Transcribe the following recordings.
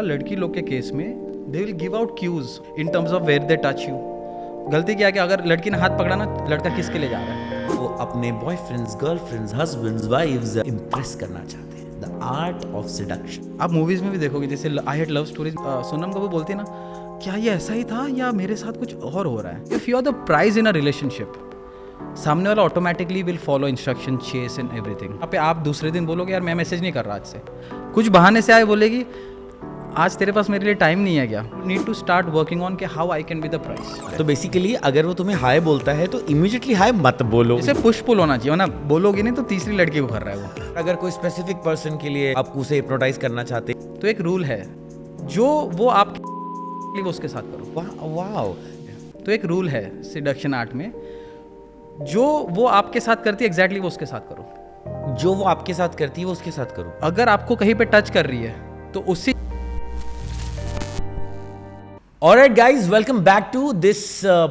लड़की लोग के केस में they will give out cues in terms of where they touch you. गलती क्या है कि अगर लड़की ने हाथ पकड़ा ना, लड़का किसके लिए जा रहा है? वो अपने boyfriends, girlfriends, husbands, wives impress करना चाहते हैं। The art of seduction. आप मूवीज में भी देखोगे, जैसे I hate love stories, Sonam Kapoor बोलती है ना, क्या ये ऐसा ही था या मेरे साथ कुछ और हो रहा है? If you are the prize in a relationship, सामने वाला automatically will follow instruction, chase and everything. यहाँ पे आप दूसरे दिन बोलोगे यार मैं मैसेज नहीं कर रहा आज से, कुछ बहाने से आए बोलेगी आज तेरे पास मेरे लिए टाइम नहीं है क्या? Need to start working on के how I can be the prize. तो बेसिकली अगर वो तुम्हें हाय बोलता है तो इमीडिएटली हाय मत बोलो। जैसे पुश पुल होना चाहिए ना, बोलोगे नहीं तो तीसरी लड़की को कर रहा है वो। अगर कोई स्पेसिफिक पर्सन के लिए आप उसे हिप्नोटाइज करना चाहते तो एक रूल है, जो वो आप वो उसके साथ करो। वाओ। तो एक रूल है सिडक्शन आर्ट में, जो वो आपके साथ करती है एग्जैक्टली वो उसके साथ करो। जो वो आपके साथ करती है वो उसके साथ करो। अगर आपको कहीं पे टच कर रही है तो उसी Alright guys, welcome back to this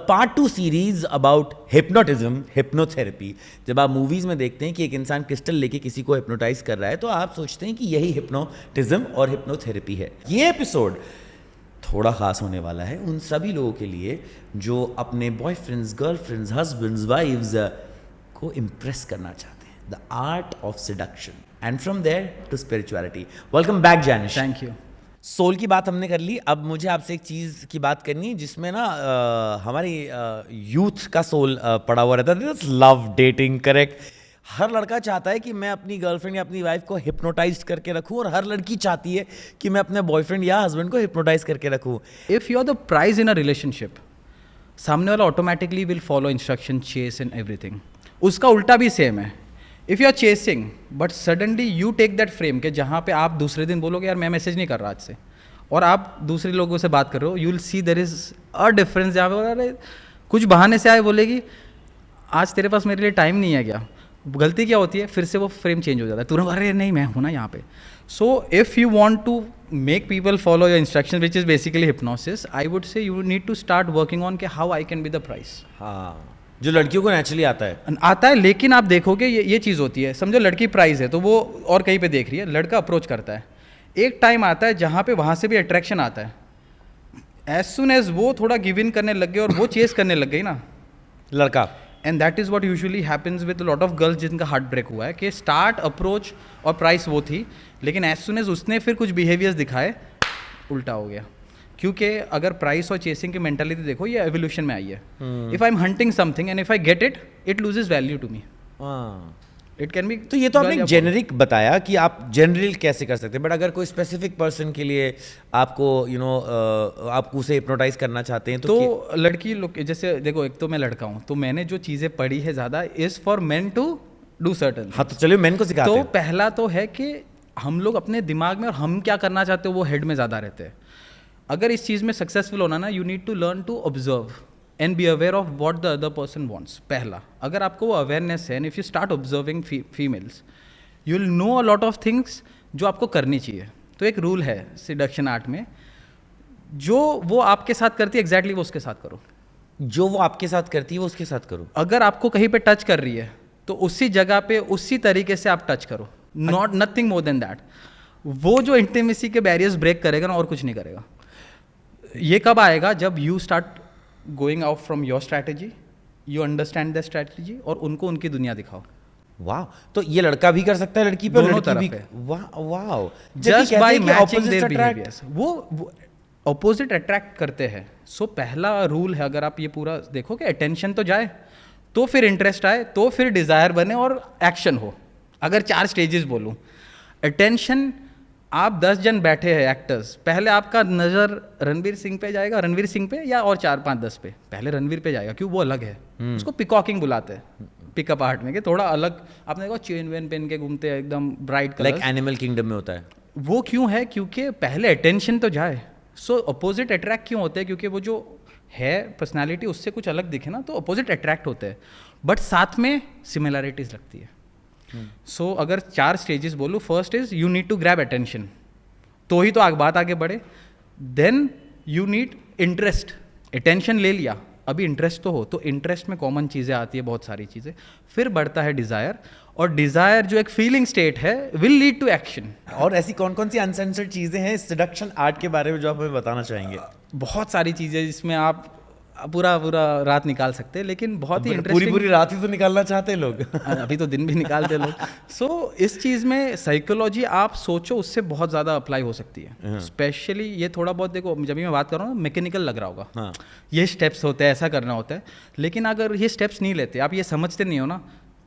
part 2 series about hypnotism, hypnotherapy। जब आप मूवीज में देखते हैं कि एक इंसान क्रिस्टल लेके किसी को हिप्नोटाइज कर रहा है तो आप सोचते हैं कि यही हिप्नोटिज्म और हिप्नोथेरेपी है। ये एपिसोड थोड़ा खास होने वाला है उन सभी लोगों के लिए जो अपने बॉयफ्रेंड्स, गर्लफ्रेंड्स, हस्बैंड्स, वाइफ्स को इम्प्रेस करना चाहते हैं। The art of seduction and from there to spirituality. Welcome back Jainish. Thank you. Soul की बात हमने कर ली, अब मुझे आपसे एक चीज़ की बात करनी है जिसमें ना हमारी यूथ का सोल पड़ा हुआ रहता है। Love, dating, correct. हर लड़का चाहता है कि मैं अपनी गर्लफ्रेंड या अपनी वाइफ को हिप्नोटाइज करके रखूं, और हर लड़की चाहती है कि मैं अपने बॉयफ्रेंड या हस्बैंड को हिप्नोटाइज करके रखूं। If you are the prize in a relationship, सामने वाला automatically will follow instruction, chase and everything. उसका उल्टा भी सेम है। If you are chasing but suddenly you take that frame के जहाँ पे आप दूसरे दिन बोलोगे यार मैं मैसेज नहीं कर रहा आज से, और आप दूसरे लोगों से बात कर रहे हो, you will see there is a difference. जहाँ पे अरे कुछ बहाने से आए बोलेगी आज तेरे पास मेरे लिए टाइम नहीं है क्या? गलती क्या होती है, फिर से वो फ्रेम चेंज हो जाता है तुरंत, अरे नहीं मैं हूँ ना यहाँ पे। So if you want to make people follow your instruction which is basically hypnosis, I would say you need to start working on के how I can be the prize. हाँ, जो लड़कियों को नेचुरली आता है। लेकिन आप देखोगे ये चीज़ होती है, समझो लड़की प्राइस है तो वो और कहीं पे देख रही है, लड़का अप्रोच करता है, एक टाइम आता है जहाँ पे वहाँ से भी अट्रैक्शन आता है। एज सुन एज वो थोड़ा गिव इन करने लग गए और वो चेस करने लग गई ना लड़का, and that is what usually happens with lot of girls जिनका हार्ट ब्रेक हुआ है कि स्टार्ट अप्रोच और प्राइस वो थी, लेकिन एज सुन एज उसने फिर कुछ बिहेवियर्स दिखाए उल्टा हो गया। क्योंकि अगर प्राइस और चेसिंग की मेंटालिटी देखो, ये एवोल्यूशन में आई है। If I am hunting something and if I get it, it loses value to me. It can be. तो ये तो आपने जेनरिक बताया कि आप जनरल कैसे कर सकते हैं, बट अगर कोई स्पेसिफिक पर्सन के लिए आपको आप उसे हिप्नोटाइज करना चाहते हैं तो लड़की लोग, जैसे देखो एक तो मैं लड़का हूँ तो मैंने जो चीज़ें पढ़ी है ज़्यादा is for men to do certain. हाँ, तो चलिए मेन को सिखाते तो हैं। पहला तो है कि हम लोग अपने दिमाग में और हम क्या करना चाहते हो वो हेड में ज़्यादा रहते हैं। अगर इस चीज़ में सक्सेसफुल होना ना, you need to learn to observe and be aware of what the other person wants. पहला, अगर आपको वो अवेयरनेस है, and if you start observing females, you will know a lot of things जो आपको करनी चाहिए। तो एक रूल है सिडक्शन आर्ट में, जो वो आपके साथ करती है एग्जैक्टली वो उसके साथ करो। जो वो आपके साथ करती है वो उसके साथ करो। अगर आपको कहीं पे टच कर रही है तो उसी जगह पे उसी तरीके से आप टच करो, not nothing more than that. वो जो इंटीमेसी के बैरियर्स ब्रेक करेगा ना, और कुछ नहीं करेगा। ये कब आएगा? जब you start going out from your strategy, you understand the strategy, और उनको उनकी दुनिया दिखाओ। वाह, तो ये लड़का भी कर सकता है लड़की पे, दोनों लड़की तरफ भी। है। वाह, just by matching their behaviours वो ऑपोजिट अट्रैक्ट करते हैं। सो पहला रूल है, अगर आप ये पूरा देखो कि अटेंशन तो जाए, तो फिर इंटरेस्ट आए, तो फिर डिज़ायर बने और एक्शन हो। अगर 4 स्टेजेस बोलूँ, अटेंशन, आप 10 जन बैठे हैं एक्टर्स, पहले आपका नज़र रणवीर सिंह पे जाएगा, रणवीर सिंह पे या और 4, 5, 10 पे, पहले रणवीर पे जाएगा क्यों, वो अलग है। उसको पिकॉकिंग बुलाते हैं पिकअप आर्ट में, कि थोड़ा अलग। आपने देखा चेन वेन पहन के घूमते हैं एकदम bright colour, like animal kingdom में होता है। वो क्यों है? क्योंकि पहले अटेंशन तो जाए। सो अपोजिट अट्रैक्ट क्यों होते हैं? क्योंकि वो जो है पर्सनैलिटी उससे कुछ अलग दिखे ना, तो अपोजिट अट्रैक्ट होते हैं, बट साथ में सिमिलैरिटीज लगती है। सो अगर 4 स्टेजेस बोलूँ, first is you need to grab attention, तो ही तो बात आगे बढ़े। Then you need interest. Attention ले लिया, अभी इंटरेस्ट तो हो, तो इंटरेस्ट में कॉमन चीज़ें आती है, बहुत सारी चीज़ें, फिर बढ़ता है डिज़ायर, और डिज़ायर जो एक फीलिंग स्टेट है विल लीड टू एक्शन। और ऐसी कौन कौन सी अनसेंसर्ड चीजें हैं सेडक्शन आर्ट के बारे में जो आप हमें बताना चाहेंगे? बहुत सारी चीज़ें जिसमें आप पूरा रात निकाल सकते हैं, लेकिन बहुत ही पूरी इंटरेस्टिंग। पूरी रात ही तो निकालना चाहते हैं लोग। अभी तो दिन भी निकालते लोग। सो इस चीज़ में साइकोलॉजी आप सोचो उससे बहुत ज़्यादा अप्लाई हो सकती है। स्पेशली ये थोड़ा बहुत देखो, जब भी मैं बात कर रहा हूँ ना, मैकेनिकल लग रहा होगा। हाँ। ये स्टेप्स होते हैं, ऐसा करना होता है, लेकिन अगर ये स्टेप्स नहीं लेते, आप ये समझते नहीं हो ना,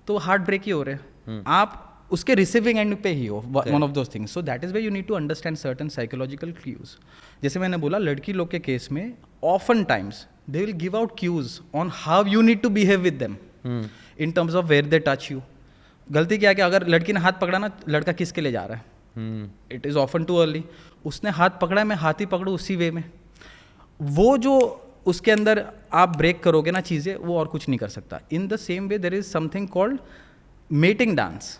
तो हार्ट ब्रेक ही हो रहे हैं। आप उसके रिसीविंग एंड पे ही हो, one of those things. So that is way you need to understand certain psychological cues. जैसे मैंने बोला, लड़की लोग के केस में often times they will give out cues on how you need to behave with them in terms of where they touch you. गलती क्या है कि अगर लड़की ने हाथ पकड़ा ना, लड़का किसके लिए जा रहा है, it is often too early. उसने हाथ पकड़ा है, मैं हाथ ही पकड़ू उसी वे में, वो जो उसके अंदर आप ब्रेक करोगे ना चीज़ें, वो और कुछ नहीं कर सकता। In the same way there is something called mating dance,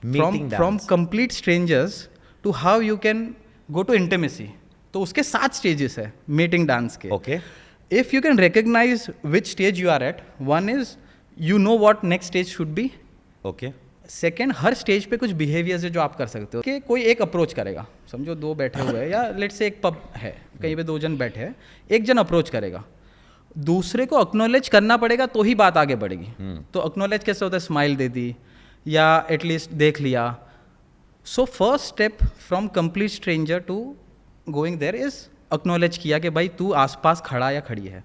from complete strangers to how you can go to intimacy. तो उसके 7 स्टेजेस है मेटिंग डांस के। Okay. If you can recognize which stage you are at, one is you know what next stage should be. Okay. Second, her stage पे कुछ behaviours है जो आप कर सकते हो कि कोई एक अप्रोच करेगा, समझो 2 बैठे हुए हैं, या लेट्स से एक पब है, कहीं पे 2 जन बैठे हैं, एक जन अप्रोच करेगा, दूसरे को अक्नॉलेज करना पड़ेगा तो ही बात आगे बढ़ेगी। तो अक्नॉलेज कैसे होता है, स्माइल दे दी या एटलीस्ट देख लिया। So first step from complete stranger to going there is acknowledge किया कि भाई तू आसपास खड़ा या खड़ी है।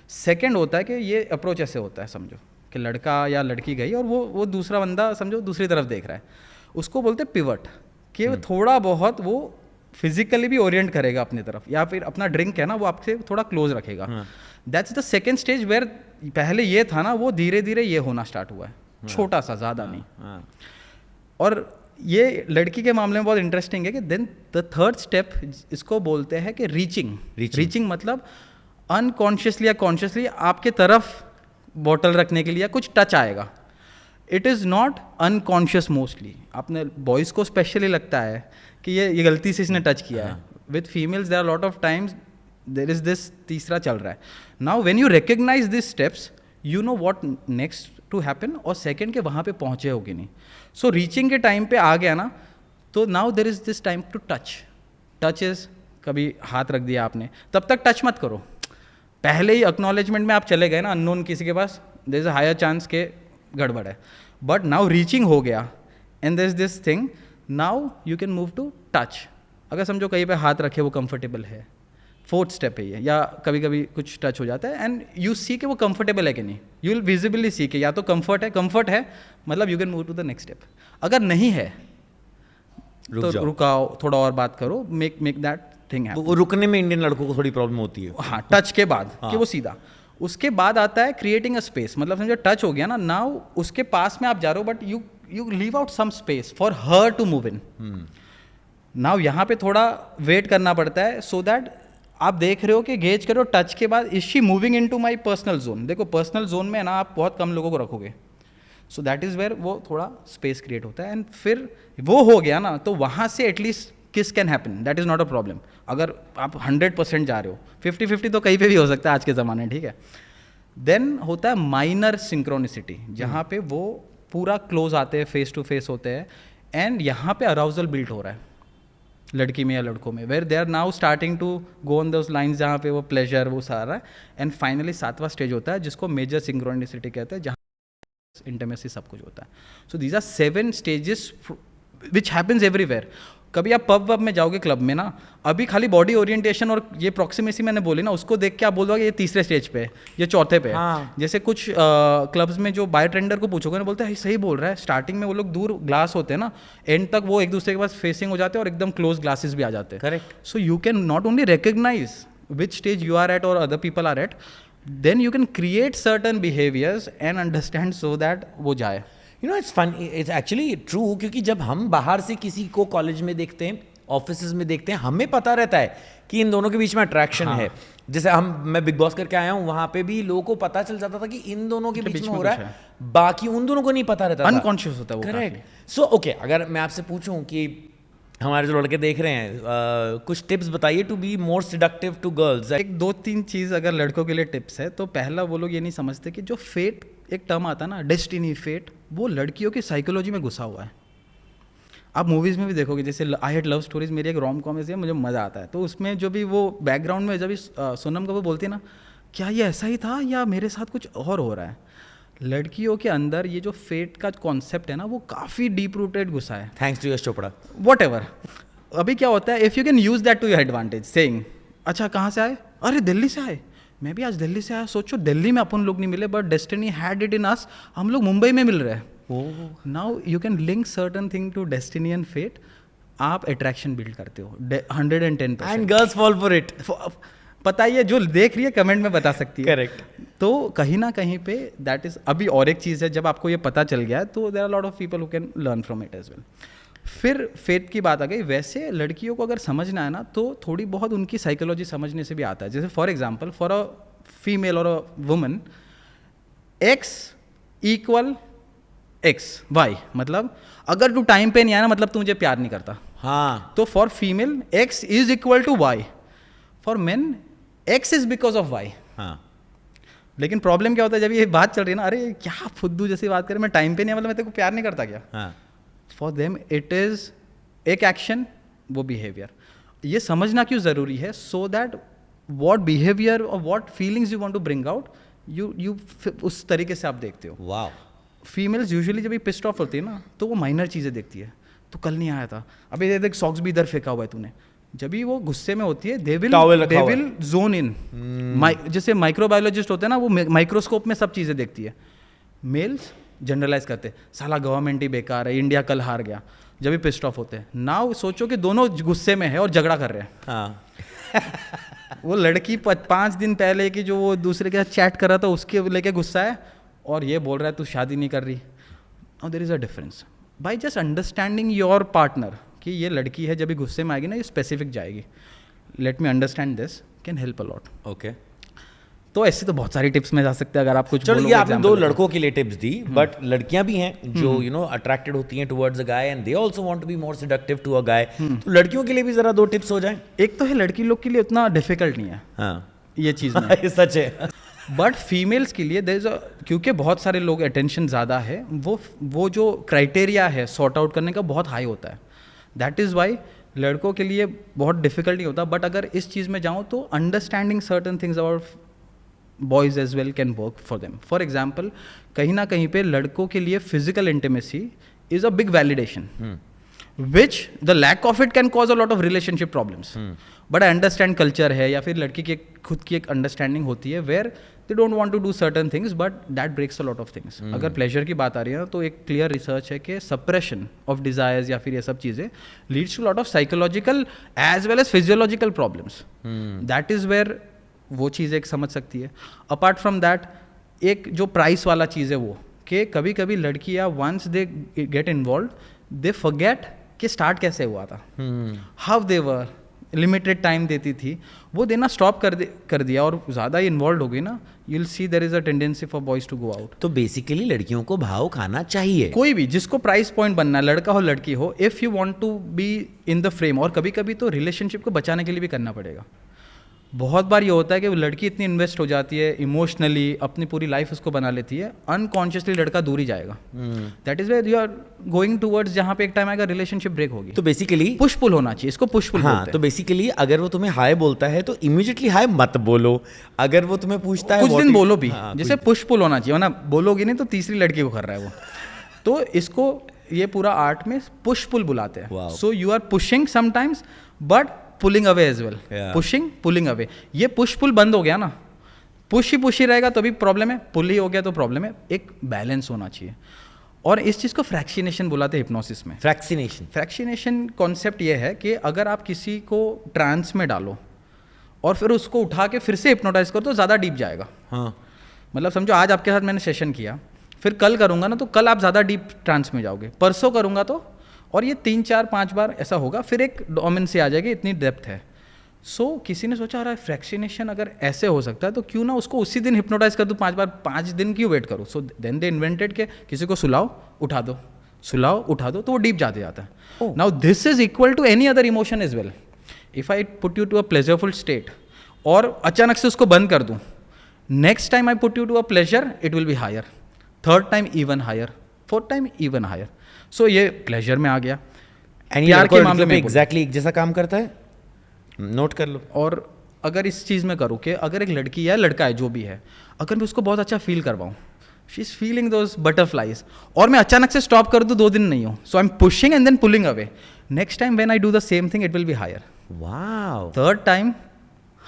सेकंड होता है कि ये अप्रोच ऐसे होता है, समझो कि लड़का या लड़की गई और वो दूसरा बंदा समझो दूसरी तरफ देख रहा है, उसको बोलते हैं पिवट, कि थोड़ा बहुत वो फिजिकली भी ओरिएंट करेगा अपनी तरफ, या फिर अपना ड्रिंक है ना वो आपसे थोड़ा क्लोज रखेगा। That's the second stage where पहले ये था ना, वो धीरे धीरे ये होना स्टार्ट हुआ है, छोटा सा, ज़्यादा नहीं। और ये लड़की के मामले में बहुत इंटरेस्टिंग है कि देन द थर्ड स्टेप इसको बोलते हैं कि रीचिंग मतलब अनकॉन्शियसली या कॉन्शियसली आपके तरफ बॉटल रखने के लिए कुछ टच आएगा। It is not unconscious mostly, आपने बॉयज़ को स्पेशली लगता है कि ये गलती से इसने टच किया है। With females there are lot of times there is this तीसरा चल रहा है। Now when you recognize this steps you know what next to happen, और सेकेंड के वहाँ पे पहुँचे हो कि नहीं। सो रीचिंग के टाइम पे आ गया ना, तो now there is this time to touch is कभी हाथ रख दिया आपने, तब तक टच मत करो। पहले ही एक्नॉलेजमेंट में आप चले गए ना अननोन किसी के पास, there is a higher chance के गड़बड़ है। बट नाउ रीचिंग हो गया and there is this thing, now you can move to touch. अगर समझो कहीं पे हाथ रखे वो कंफर्टेबल है, 4th स्टेप है ये, या कभी कभी कुछ टच हो जाता है एंड यू सी कि वो कंफर्टेबल है कि नहीं। यू विल विजिबली सी कि या तो कंफर्ट है मतलब you can move to the next step. अगर नहीं है तो रुकाओ, थोड़ा और बात करो, मेक दैट थिंग हैपन। वो रुकने में इंडियन लड़कों को थोड़ी प्रॉब्लम होती है। हाँ, टच के बाद कि वो सीधा। उसके बाद आता है क्रिएटिंग अ स्पेस, मतलब समझो टच हो गया ना, नाउ उसके पास में आप जा रहे हो but you leave out some space for her to move in. Now यहाँ पे थोड़ा वेट करना पड़ता है सो दैट आप देख रहे हो कि गेज करो टच के बाद is she moving in to my personal zone. देखो पर्सनल जोन में ना आप बहुत कम लोगों को रखोगे, सो दैट इज़ वेयर वो थोड़ा स्पेस क्रिएट होता है। एंड फिर वो हो गया ना, तो वहाँ से एटलीस्ट किस can happen, that is not a problem. अगर आप 100% जा रहे हो, 50-50 तो कहीं पे भी हो सकता है आज के ज़माने, ठीक है। देन होता है माइनर सिंक्रोनिसिटी, जहाँ पे वो पूरा क्लोज आते हैं, फेस टू फेस होते हैं, एंड यहाँ पे अराउजल बिल्ट हो रहा है लड़की में या लड़कों में, where they are now starting to go on those lines, जहाँ पे वो प्लेजर वो सारा है। एंड फाइनली 7वां स्टेज होता है जिसको मेजर सिंक्रोनिसिटी कहते हैं, जहाँ इंटीमेसी सब कुछ होता है। So these are 7 stages which happens everywhere. कभी आप पब में जाओगे, क्लब में ना, अभी खाली बॉडी ओरिएंटेशन और ये प्रॉक्सिमेसी मैंने बोली ना, उसको देख के आप बोल दोगे ये 3रे स्टेज पे है, ये 4थे पे है। हाँ। जैसे कुछ क्लब्स में जो बार टेंडर को पूछोगे ना, बोलते हैं सही बोल रहा है, स्टार्टिंग में वो लोग दूर ग्लास होते हैं ना, एंड तक वो एक दूसरे के पास फेसिंग हो जाते हैं और एकदम क्लोज ग्लासेस भी आ जाते हैं। Correct. So you can not only recognize which stage you are at or other people are at, then you can create certain behaviors and understand so that वो जाए. You know, it's fun, it's actually true, क्योंकि जब हम बाहर से किसी को college में देखते हैं, ऑफिस में देखते हैं, हमें पता रहता है कि इन दोनों के बीच में अट्रैक्शन है. जैसे मैं बिग बॉस करके आया हूँ, वहां पे भी लोगों को पता चल जाता था कि इन दोनों के बीच में हो रहा है, बाकी उन दोनों को नहीं पता रहता था. अनकॉन्शियस होता है वो. करेक्ट. सो ओके, अगर मैं आपसे पूछूं कि हमारे जो लड़के देख रहे हैं, कुछ टिप्स बताइए to be more seductive to girls. एक दो तीन चीज़ अगर लड़कों के लिए टिप्स है, तो पहला वो लोग ये नहीं समझते कि जो फेट एक टर्म आता है ना, डेस्टिनी फेट, वो लड़कियों की साइकोलॉजी में घुसा हुआ है। आप मूवीज़ में भी देखोगे, जैसे आई हेट लव स्टोरीज, मेरी एक रोम कॉम है, मुझे मज़ा आता है। तो उसमें जो भी वो बैकग्राउंड में जब भी सोनम कपूर बोलती है ना, क्या ये ऐसा ही था या मेरे साथ कुछ और हो रहा है, लड़कियों के अंदर ये जो फेट का कॉन्सेप्ट है ना, वो काफ़ी डीप रूटेड घुसा है। Thanks to Yash Chopra. What अभी क्या होता है, if you can use that to your advantage, saying अच्छा कहाँ से आए, अरे दिल्ली से आए, मैं भी आज दिल्ली से आया, सोचो दिल्ली में अपन लोग नहीं मिले but destiny had it in us, हम लोग मुंबई में मिल रहे हैं। Now you can link certain thing to destiny and fate, आप अट्रैक्शन बिल्ड करते हो 110%। And girls fall for it. पता ही है, जो देख रही है कमेंट में बता सकती है। करेक्ट। तो कहीं ना कहीं पे दैट इज अभी और एक चीज़ है, जब आपको ये पता चल गया है तो there are lot of people who can learn from it as well. फिर फेथ की बात आ गई, वैसे लड़कियों को अगर समझना है ना, तो थोड़ी बहुत उनकी साइकोलॉजी समझने से भी आता है। जैसे for example, for a female और a woman, x equal x y, मतलब अगर तू टाइम पे नहीं आया ना, मतलब तू मुझे प्यार नहीं करता। हाँ। तो for female X is equal to Y, for men X is because of Y. हाँ। लेकिन प्रॉब्लम क्या होता है, जब ये बात चल रही है ना, अरे क्या फुद्दू जैसी बात करे, मैं टाइम पे नहीं आया मतलब मैं तेरे को प्यार नहीं करता क्या। हाँ। फॉर देम इट इज एक एक्शन, वो बिहेवियर। ये समझना क्यों ज़रूरी है, सो दैट वॉट बिहेवियर और what feelings you want to bring out, you उस तरीके से आप देखते हो। वाह। फीमेल्स यूजुअली जब भी पिस्ड ऑफ होती है ना, तो वो माइनर चीज़ें देखती है। तो कल नहीं आया था, अभी ये देख सॉक्स भी इधर फेंका हुआ है तूने। जब भी वो गुस्से में होती है, दे विल जोन इन। जैसे माइक्रोबायोलॉजिस्ट होते हैं ना, वो माइक्रोस्कोप में सब चीज़ें देखती है। मेल्स जनरलाइज करते हैं, साला गवर्नमेंट ही बेकार है, इंडिया कल हार गया, जब भी पिस्ड ऑफ होते हैं। नाउ सोचो कि दोनों गुस्से में है और झगड़ा कर रहे हैं। हाँ। वो लड़की 5 दिन पहले की जो वो दूसरे के साथ चैट कर रहा था, उसके लेके गुस्सा है, और ये बोल रहा है तू शादी नहीं कर रही। Now there is a difference by just understanding your partner, कि ये लड़की है, जब भी गुस्से में आएगी ना, ये स्पेसिफिक जाएगी, let me understand this, can help a lot. Okay. तो ऐसे तो बहुत सारी टिप्स में जा सकते हैं, अगर आप कुछ चलो, ये आपने दो लड़कों के लिए टिप्स दी, बट लड़कियां भी हैं जो यू नो अट्रैक्टेड होती हैं towards a guy and they also want to be more seductive to a guy. तो लड़कियों के लिए भी जरा दो टिप्स हो जाएं। एक तो है, लड़की लोग के लिए उतना डिफिकल्ट नहीं है। हाँ। ये चीज़ में ये सच है। बट फीमेल्स के लिए देयर इज क्योंकि बहुत सारे लोग अटेंशन ज़्यादा है, वो जो क्राइटेरिया है सॉर्ट आउट करने का बहुत हाई होता है। दैट इज़ वाई लड़कों के लिए बहुत डिफिकल्ट नहीं होता। बट अगर इस चीज़ में जाऊँ तो understanding certain things about boys as well can work for them. For example, कहीं ना कहीं पे लड़कों के लिए physical intimacy is a big validation, which the lack of it can cause a lot of relationship problems. But I understand culture है, या फिर लड़की की खुद की एक अंडरस्टैंडिंग होती है where they don't want to do certain things, but that breaks a lot of things. अगर प्लेजर की बात आ रही है ना, तो एक क्लियर रिसर्च है कि सप्रेशन ऑफ डिजायर्स या फिर ये सब चीज़ें leads to lot of psychological as well as physiological problems. That is where वो चीज़ एक समझ सकती है। अपार्ट फ्रॉम दैट, एक जो प्राइस वाला चीज़ है वो, कि कभी कभी लड़कियाँ once they get involve, they forget कि स्टार्ट कैसे हुआ था, how they were, limited time देती थी, वो देना स्टॉप कर दिया और ज़्यादा इन्वॉल्व हो गई ना, you will see there is a tendency for boys to go out. तो बेसिकली लड़कियों को भाव खाना चाहिए, कोई भी जिसको प्राइस पॉइंट बनना है, लड़का हो लड़की हो, if you want to be in the frame. और कभी कभी तो रिलेशनशिप को बचाने के लिए भी करना पड़ेगा। बहुत बार ये होता है कि वो लड़की इतनी इन्वेस्ट हो जाती है इमोशनली, अपनी पूरी लाइफ उसको बना लेती है, अनकॉन्शियसली लड़का दूर ही जाएगा। That is where you are going towards, जहाँ पे एक टाइम आएगा रिलेशनशिप ब्रेक होगी। तो बेसिकली पुश पुल होना चाहिए, इसको पुश पुल हाँ, बोलते हैं। तो बेसिकली अगर वो तुम्हें हाय बोलता है तो इमीडिएटली हाय मत बोलो। अगर वो तुम्हें पूछता है कुछ दिन बोलो भी, हाँ, जैसे पुश पुल होना चाहिए, वरना बोलोगे नहीं तो तीसरी लड़की को कर रहा है वो। तो इसको ये पूरा आर्ट में पुश पुल बुलाते हैं। So you are pushing sometimes but pulling away as well, pushing pulling away. ये पुश पुल बंद हो गया ना, पुश ही रहेगा तो भी प्रॉब्लम है, पुल ही हो गया तो प्रॉब्लम है। एक बैलेंस होना चाहिए। और इस चीज़ को फ्रैक्शिनेशन बुलाते हैं हिप्नोसिस में। फ्रैक्शिनेशन कॉन्सेप्ट ये है कि अगर आप किसी को ट्रांस में डालो और फिर उसको उठा के फिर से हिप्नोटाइज करो तो ज़्यादा डीप जाएगा। हाँ। मतलब समझो आज आपके साथ मैंने सेशन किया, फिर कल करूँगा ना, तो कल आप ज़्यादा डीप ट्रांस में जाओगे, परसों करूँगा तो, और ये 3 4 5 बार ऐसा होगा, फिर एक डोमिनेंस आ जाएगी, इतनी डेप्थ है। सो किसी ने सोचा रहा है फ्रैक्शिनेशन अगर ऐसे हो सकता है तो क्यों ना उसको उसी दिन हिप्नोटाइज कर दूँ 5 बार, 5 दिन क्यों वेट करूँ। सो देन दे इन्वेंटेड के किसी को सुलाओ, उठा दो, सुलाओ, उठा दो, तो वो डीप जाते जाता है. Now this is equal to any other emotion as well. If I put you to a pleasureful state और अचानक से उसको बंद कर दूं, next time I put you to a pleasure, it will be higher, third time even higher, fourth time even higher. सो ये pleasure में आ गया. प्यार के मामले में एग्जैक्टली एक जैसा काम करता है, नोट कर लो. और अगर इस चीज़ में करूँ कि अगर एक लड़की या लड़का है जो भी है, अगर मैं उसको बहुत अच्छा फील करवाऊँ, she is feeling those butterflies, और मैं अचानक से स्टॉप कर दूँ 2 दिन नहीं हो, so I am pushing and then pulling away, next time when I do the same thing it will be higher, wow, third time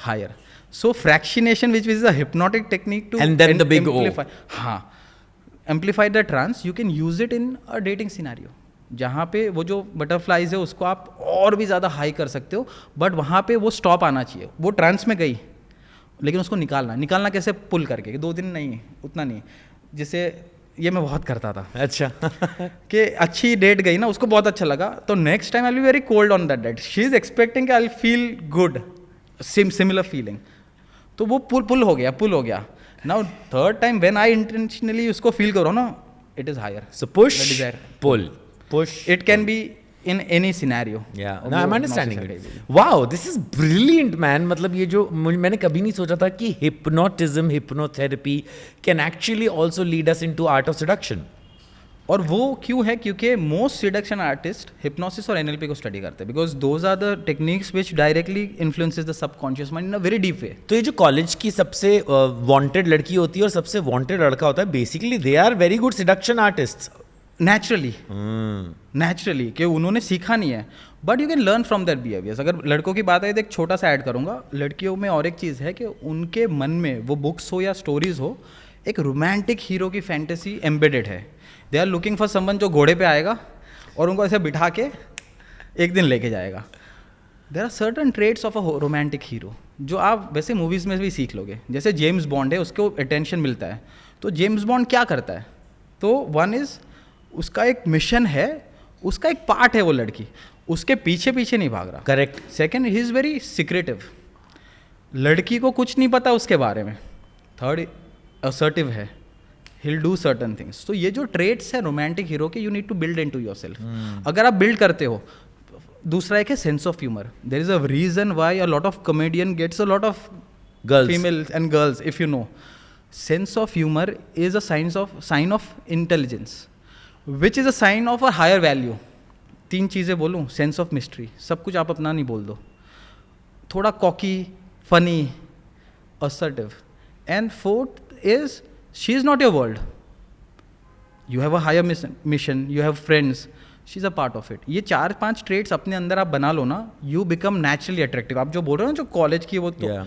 higher. So fractionation which is a hypnotic technique to And then the big O. हाँ, amplify the trance. You can use it in a dating scenario, जहाँ पे वो जो butterflies है उसको आप और भी ज़्यादा हाई कर सकते हो, बट वहाँ पे वो स्टॉप आना चाहिए. वो ट्रांस में गई, लेकिन उसको निकालना कैसे, पुल करके, 2 दिन नहीं, उतना नहीं. जैसे ये मैं बहुत करता था. अच्छा. कि अच्छी डेट गई ना, उसको बहुत अच्छा लगा, तो next time I will be very cold on that date. She is expecting I will feel good, similar feeling, तो वो पुल हो गया. Now third time when I intentionally उसको फील करो ना, it is higher. So push, pull. It can be in any scenario. Yeah, no, I'm understanding it. Wow, this is brilliant, man. मतलब ये जो मैंने कभी नहीं सोचा था कि hypnotism, hypnotherapy can actually also lead us into art of seduction. और वो क्यों है? क्योंकि मोस्ट सिडक्शन आर्टिस्ट हिप्नोसिस और एनएलपी को स्टडी करते हैं, because those are the techniques which directly influences the subconscious mind in a very deep way. तो ये जो कॉलेज की सबसे वांटेड लड़की होती है और सबसे वांटेड लड़का होता है, basically they are very good seduction artists. Naturally कि उन्होंने सीखा नहीं है, but you can learn from their behaviours. अगर लड़कों की बात है तो एक छोटा सा ऐड करूंगा. लड़कियों में और एक चीज़ है कि उनके मन में, वो बुक्स हो या स्टोरीज हो, एक रोमांटिक हीरो की फैंटेसी एम्बेडेड है. They are looking for someone जो घोड़े पे आएगा और उनको ऐसे बिठा के एक दिन लेके जाएगा. There are certain traits of a romantic hero जो आप वैसे मूवीज़ में भी सीख लोगे. जैसे जेम्स बॉन्ड है, उसको अटेंशन मिलता है, तो जेम्स बॉन्ड क्या करता है? तो वन इज़ उसका एक मिशन है, उसका एक पार्ट है वो लड़की, उसके पीछे पीछे नहीं भाग रहा. Correct. Second, he is very secretive, लड़की को कुछ नहीं पता उसके बारे में. थर्ड, असर्टिव है, he'll do certain things. तो ये जो ट्रेड्स है रोमांटिक हीरो के, you need to build into yourself. अगर आप बिल्ड करते हो. दूसरा एक है sense of humour. There is a reason why a lot of comedian gets a lot of girls, female and girls, if you know. Sense of humour is a sign of intelligence, which is a sign of a higher value. 3 चीज़ें बोलूँ, sense of mystery, सब कुछ आप अपना नहीं बोल दो, थोड़ा cocky, funny, assertive. And fourth is she is not your world, you have a higher mission, you have friends, she is a part of it. ये 4-5 traits अपने अंदर आप बना लो ना, you become naturally attractive. आप जो बोल रहे हो ना, जो कॉलेज की वो, तो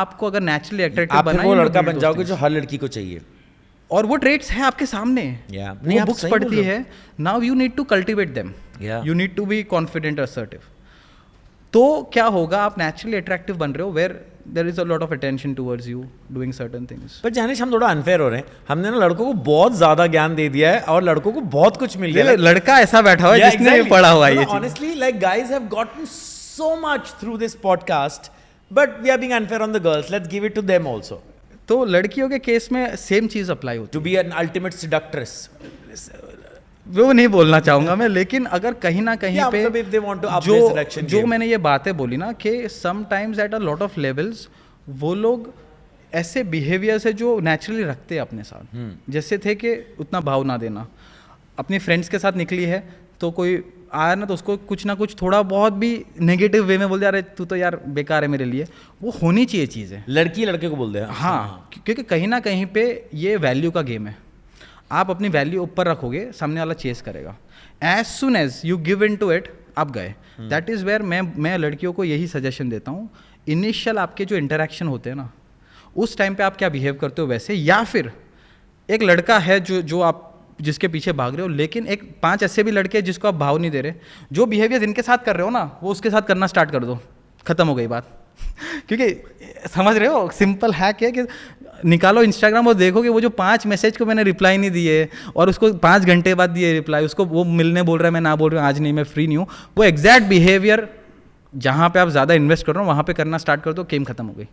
आपको अगर naturally attractive बना, वो लड़का बन जाओगे जो हर लड़की को चाहिए, और वो traits है आपके सामने. वो बुक्स पढ़ती है. now you need to cultivate them. you need to be confident, assertive. तो क्या होगा, आप naturally attractive बन रहे हो, where there is a lot of attention towards you doing certain things. पर जानिश, हम थोड़ा अनफेयर हो रहे हैं. हमने ना लड़कों को बहुत ज्यादा ज्ञान दे दिया है और लड़कों को बहुत कुछ मिल गया है. लड़का ऐसा बैठा हुआ है जिसने पढ़ा हुआ है ये चीज. Honestly, like guys have gotten so much through this podcast, but we are being unfair on the girls. Let's give it to them also. तो लड़कियों के केस में सेम चीज अप्लाई होती है. To be an ultimate seductress. वो नहीं बोलना चाहूंगा मैं, लेकिन अगर कहीं ना कहीं पे जो मैंने ये बातें बोली ना कि sometimes at a lot of levels वो लोग ऐसे बिहेवियर से जो नेचुरली रखते हैं अपने साथ. जैसे थे कि उतना भाव ना देना. अपनी फ्रेंड्स के साथ निकली है तो कोई आया ना, तो उसको कुछ ना कुछ थोड़ा बहुत भी नेगेटिव वे में बोल दिया, अरे तू तो यार बेकार है मेरे लिए. वो होनी चाहिए चीज़ें. लड़की लड़के को बोल दे. हाँ, क्योंकि कहीं ना कहीं पे ये वैल्यू का गेम है. आप अपनी वैल्यू ऊपर रखोगे, सामने वाला चेस करेगा. As soon as you give in to it, आप गए. दैट इज़ वेयर मैं लड़कियों को यही सजेशन देता हूँ. इनिशियल आपके जो इंटरेक्शन होते हैं ना, उस टाइम पे आप क्या बिहेव करते हो वैसे, या फिर एक लड़का है जो आप जिसके पीछे भाग रहे हो, लेकिन एक 5 ऐसे भी लड़के जिसको आप भाव नहीं दे रहे, जो बिहेवियर जिनके साथ कर रहे हो ना, वो उसके साथ करना स्टार्ट कर दो. खत्म हो गई बात. क्योंकि समझ रहे हो, सिंपल हैक है कि निकालो इंस्टाग्राम और देखो कि वो जो 5 मैसेज को मैंने रिप्लाई नहीं दिए और उसको 5 घंटे बाद दिए रिप्लाई, उसको वो मिलने बोल रहा है, मैं ना बोल रहा हूँ आज नहीं, मैं फ्री नहीं हूँ, वो एग्जैक्ट बिहेवियर जहाँ पे आप ज़्यादा इन्वेस्ट कर रहे हो वहाँ पे करना स्टार्ट कर दो, गेम खत्म हो गई.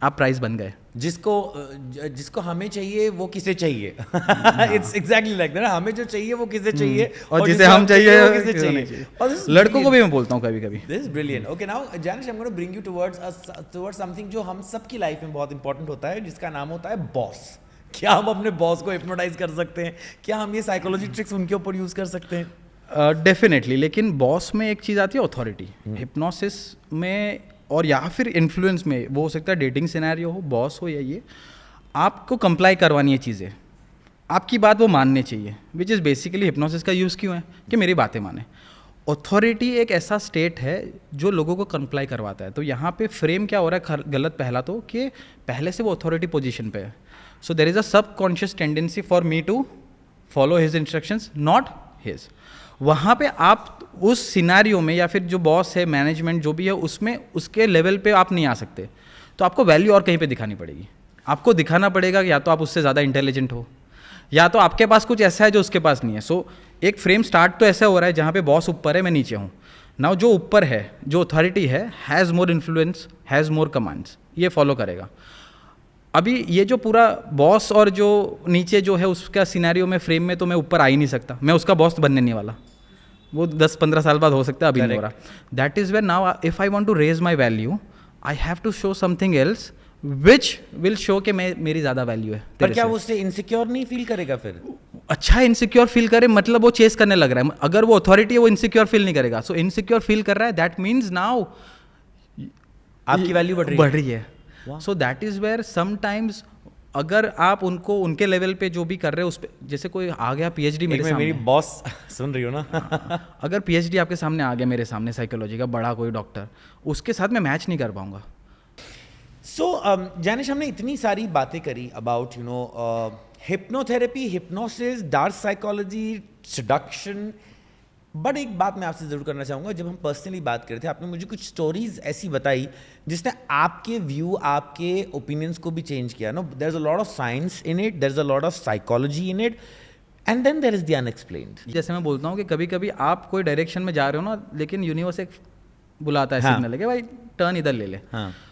आप प्राइस बन गए। जिसको हमें चाहिए वो किसे चाहिए। इट्स एग्जैक्टली लाइक दैट, हमें जो चाहिए वो किसे चाहिए और जिसे हम चाहिए वो किसे चाहिए। लड़कों को भी मैं बोलता हूँ कभी कभी। This is brilliant. Okay, now Janish, I am gonna bring you towards something जो हम सबकी लाइफ में बहुत इंपॉर्टेंट होता है, जिसका नाम होता है बॉस। क्या हम अपने बॉस को हिप्नोटाइज कर सकते हैं? क्या हम ये साइकोलॉजी ट्रिक्स उनके ऊपर यूज कर सकते हैं? डेफिनेटली, लेकिन बॉस में एक चीज़ आती है अथॉरिटी। हिप्नोसिस में और या फिर इन्फ्लुएंस में, वो हो सकता है डेटिंग सिनेरियो हो, बॉस हो या ये, आपको कंप्लाई करवानी है चीज़ें, आपकी बात वो मानने चाहिए, विच इज़ बेसिकली हिप्नोसिस का यूज़ क्यों है कि मेरी बातें माने। अथॉरिटी एक ऐसा स्टेट है जो लोगों को कंप्लाई करवाता है। तो यहाँ पे फ्रेम क्या हो रहा है गलत, पहला तो कि पहले से वो अथॉरिटी पोजीशन पे है, so there is a subconscious tendency for me to follow his instructions, not his. वहाँ पे आप उस सिनारियो में या फिर जो बॉस है, मैनेजमेंट जो भी है, उसमें उसके लेवल पे आप नहीं आ सकते। तो आपको वैल्यू और कहीं पे दिखानी पड़ेगी। आपको दिखाना पड़ेगा कि या तो आप उससे ज़्यादा इंटेलिजेंट हो, या तो आपके पास कुछ ऐसा है जो उसके पास नहीं है। सो एक फ्रेम स्टार्ट तो ऐसा हो रहा है जहाँ पे बॉस ऊपर है, मैं नीचे हूँ। नाउ जो ऊपर है, जो अथॉरिटी है, has more influence, has more commands, ये फॉलो करेगा। अभी ये जो पूरा बॉस और जो नीचे जो है उसका सिनेरियो में, फ्रेम में, तो मैं ऊपर आ ही नहीं सकता, मैं उसका बॉस बनने नहीं वाला। वो 10-15 साल बाद हो सकता है, अभी नहीं हो रहा। That is where now if I want to raise my value, I have to show something else which will show कि मेरी ज़्यादा वैल्यू है। पर क्या वो उससे इनसिक्योर नहीं फील करेगा फिर? अच्छा, इनसिक्योर फील करे मतलब वो चेस करने लग रहा है। अगर वो अथॉरिटी है, वो इनसिक्योर फील नहीं करेगा। सो इनसिक्योर फील कर रहा है, दैट मीन्स नाउ आपकी वैल्यू बढ़ रही है। So that is where sometimes अगर आप उनको उनके लेवल पे जो भी कर रहे हो उस पे, जैसे कोई आ गया पीएचडी मेरे सामने, मेरी बॉस सुन रही हो ना? अगर पीएचडी आपके सामने आ गया, मेरे सामने साइकोलॉजी का बड़ा कोई डॉक्टर, उसके साथ मैं मैच नहीं कर पाऊंगा। सो जानिश, हमने इतनी सारी बातें करी about hypnotherapy, hypnosis, dark psychology, seduction, but एक बात मैं आपसे ज़रूर करना चाहूँगा। जब हम पर्सनली बात कर रहे थे, आपने मुझे कुछ स्टोरीज ऐसी बताई जिसने आपके व्यू, आपके ओपिनियंस को भी चेंज किया। No, there is a lot of science in it, there is a lot of psychology in it, and then there is the unexplained. जैसे मैं बोलता हूँ कि कभी कभी आप कोई डायरेक्शन में जा रहे हो ना, लेकिन यूनिवर्स एक बुलाता है, सिग्नल है कि भाई टर्न इधर ले ले।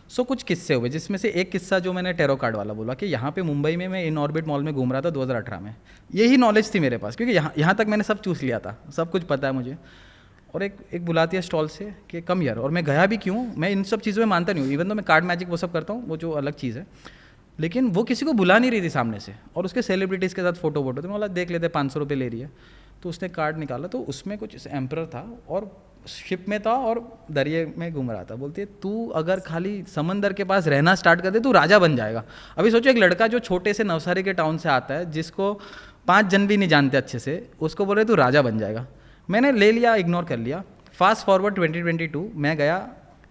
सो कुछ किस्से हुए, जिसमें से एक किस्सा जो मैंने टेरो कार्ड वाला बोला कि यहाँ पे मुंबई में मैं इन ऑर्बिट मॉल में घूम रहा था 2018 में। यही नॉलेज थी मेरे पास, क्योंकि यहाँ तक मैंने सब चूस लिया था, सब कुछ पता है मुझे। और एक बुलाती है स्टॉल से कि कम यार, और मैं गया भी क्यों, मैं इन सब चीज़ों में मानता नहीं हूँ। इवन तो मैं कार्ड मैजिक वो सब करता हूँ, वो जो अलग चीज़ है, लेकिन वो किसी को बुला नहीं रही थी सामने से, और उसके सेलिब्रिटीज़ के साथ फोटो तो मैं बोला देख लेते, 500 रुपये ले रही है। तो उसने कार्ड निकाला, तो उसमें कुछ एम्परर था और शिप में था और दरिया में घूम रहा था। बोलती है तू अगर खाली समंदर के पास रहना स्टार्ट कर दे तू राजा बन जाएगा। अभी सोचो, एक लड़का जो छोटे से नवसारी के टाउन से आता है, जिसको 5 जन भी नहीं जानते अच्छे से, उसको बोल रहे तू राजा बन जाएगा। मैंने ले लिया, इग्नोर कर लिया। फास्ट फॉरवर्ड 2022, मैं गया